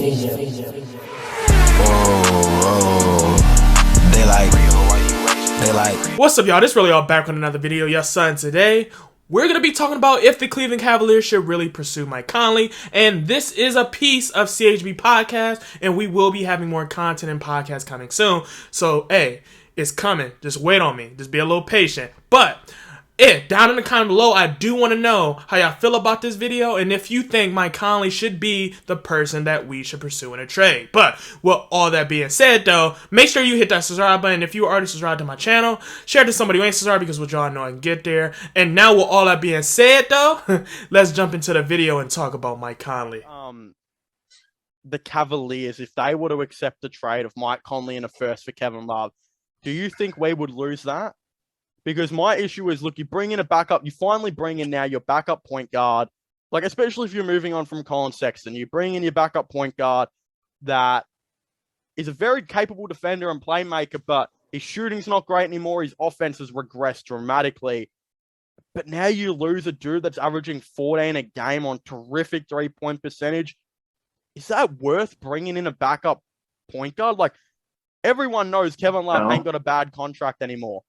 What's up, y'all? This Relly all back on another video. Yes, son. Today we're gonna be talking about if the Cleveland Cavaliers should really pursue Mike Conley, and this is a piece of CHB podcast, and we will be having more content and podcasts coming soon. So, hey, it's coming. Just wait on me. Just be a little patient. But down in the comment below, I do want to know how y'all feel about this video and if you think Mike Conley should be the person that we should pursue in a trade. But with all that being said, though, make sure you hit that subscribe button. If you are already subscribed to my channel, share it to somebody who ain't subscribed because with y'all know I can get there. And now with all that being said, though, let's jump into the video and talk about Mike Conley. The Cavaliers, if they were to accept the trade of Mike Conley and a first for Kevin Love, do you think we would lose that? Because my issue is, look, you bring in a backup, you finally bring in now your backup point guard, like especially if you're moving on from Colin Sexton, you bring in your backup point guard that is a very capable defender and playmaker, but his shooting's not great anymore, his offense has regressed dramatically. But now you lose a dude that's averaging 14 a game on terrific three-point percentage. Is that worth bringing in a backup point guard? Like, everyone knows Kevin Love ain't got a bad contract anymore.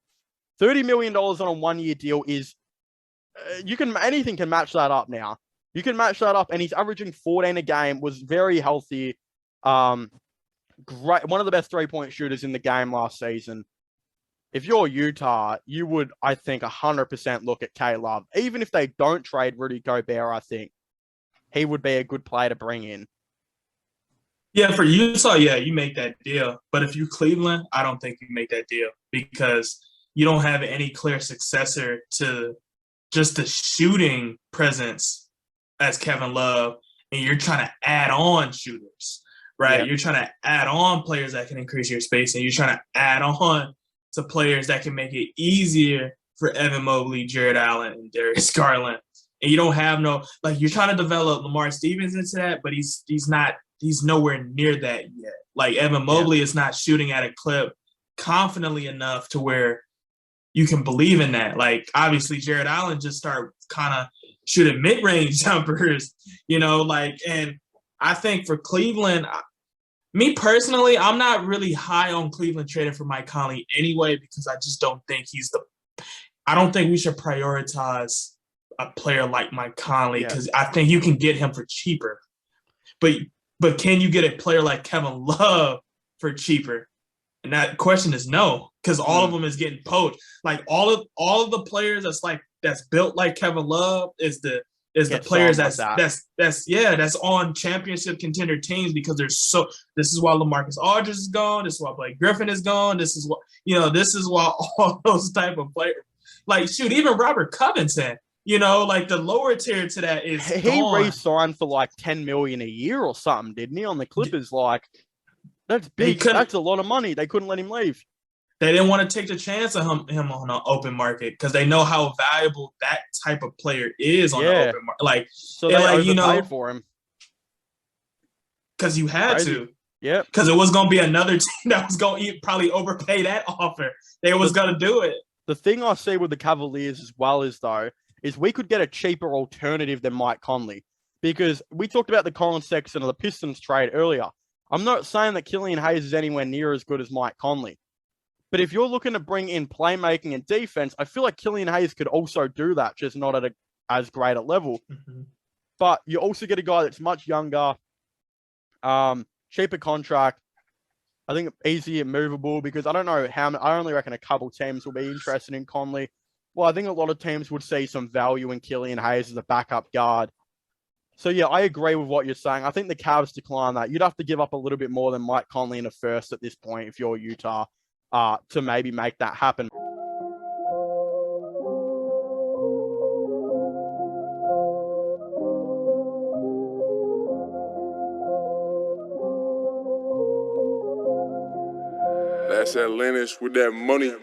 $30 million on a one-year deal is, anything can match that up now. You can match that up, and he's averaging 14 a game, was very healthy. Great, one of the best three-point shooters in the game last season. If you're Utah, you would, I think, 100% look at K-Love. Even if they don't trade Rudy Gobert, I think he would be a good player to bring in. Yeah, for Utah, yeah, you make that deal. But if you Cleveland, I don't think you make that deal because you don't have any clear successor to just the shooting presence as Kevin Love, and you're trying to add on shooters, right? Yeah. You're trying to add on players that can increase your spacing. You're trying to add on to players that can make it easier for Evan Mobley, Jared Allen, and Darius Garland. And you don't have you're trying to develop Lamar Stevens into that, but he's nowhere near that yet. Like, Evan Mobley is not shooting at a clip confidently enough to where you can believe in that. Like, obviously, Jared Allen just started kind of shooting mid-range jumpers, and I think for Cleveland, me personally, I'm not really high on Cleveland trading for Mike Conley anyway, because I just don't think I don't think we should prioritize a player like Mike Conley, because I think you can get him for cheaper. But can you get a player like Kevin Love for cheaper? And that question is no, because all of them is getting poached. Like, all of the players that's built like Kevin Love is the players that's on championship contender teams, because this is why LaMarcus Aldridge is gone, this is why Blake Griffin is gone, this is why all those type of players, like, shoot, even Robert Covington, the lower tier to that is gone. He re-signed for like $10 million a year or something, didn't he, on the Clippers? Like, that's big. That's a lot of money. They couldn't let him leave. They didn't want to take the chance of him on an open market because they know how valuable that type of player is on the open market. Like, so they overpaid for him because you had to. Yeah, because it was going to be another team that was going to probably overpay that offer. They was going to do it. The thing I see with the Cavaliers as well is we could get a cheaper alternative than Mike Conley, because we talked about the Colin Sexton or the Pistons trade earlier. I'm not saying that Killian Hayes is anywhere near as good as Mike Conley. But if you're looking to bring in playmaking and defense, I feel like Killian Hayes could also do that, just not at as great a level. Mm-hmm. But you also get a guy that's much younger, cheaper contract. I think easy and movable, because I don't know I only reckon a couple teams will be interested in Conley. Well, I think a lot of teams would see some value in Killian Hayes as a backup guard. So, yeah, I agree with what you're saying. I think the Cavs decline that. You'd have to give up a little bit more than Mike Conley in a first at this point if you're Utah to maybe make that happen. That's Atlantis with that money.